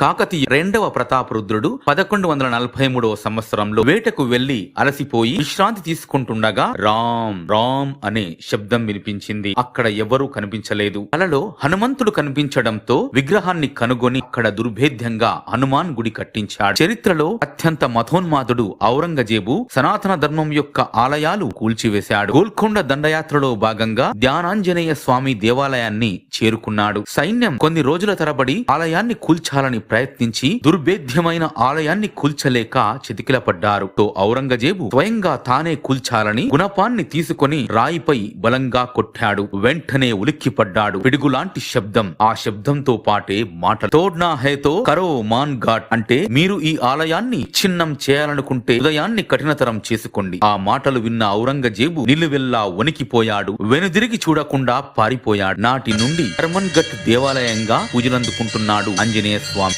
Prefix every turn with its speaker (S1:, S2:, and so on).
S1: కాకతీయ రెండవ ప్రతాపరుద్రుడు 1143 సంవత్సరంలో వేటకు వెళ్లి అలసిపోయి విశ్రాంతి తీసుకుంటుండగా రామ్ రామ్ అనే శబ్దం వినిపించింది. అక్కడ ఎవరూ కనిపించలేదు. కలలో హనుమంతుడు కనిపించడంతో విగ్రహాన్ని కనుగొని అక్కడ దుర్భేద్యంగా హనుమాన్ గుడి కట్టించాడు. చరిత్రలో అత్యంత మతోన్మాదుడు ఔరంగజేబు సనాతన ధర్మం యొక్క ఆలయాలు కూల్చివేశాడు. గోల్కొండ దండయాత్రలో భాగంగా ధ్యానాంజనేయ స్వామి దేవాలయాన్ని చేరుకున్నాడు. సైన్యం కొన్ని రోజుల తరబడి ఆలయాన్ని కూల్చాలని ప్రయత్నించి దుర్భేద్యమైన ఆలయాన్ని కూల్చలేక చితికిలపడ్డారు. ఔరంగజేబు స్వయంగా తానే కూల్చాలని గుణపాన్ని తీసుకొని రాయిపై బలంగా కొట్టాడు. వెంటనే ఉలిక్కిపడ్డాడు. పిడుగులాంటి శబ్దం. ఆ శబ్దంతో పాటే మాటలు. తోడ్నా హేతో కరో మాన్ ఘాట్ అంటే మీరు ఈ ఆలయాన్ని చిన్నం చేయాలనుకుంటే హృదయాన్ని కఠినతరం చేసుకోండి. ఆ మాటలు విన్న ఔరంగజేబు నిలువెల్లా వణికిపోయాడు. వెనుదిరిగి చూడకుండా పారిపోయాడు. నాటి నుండి హర్మన్ ఘట్ దేవాలయంగా పూజలందుకుంటున్నాడు ఆంజనేయ స్వామి.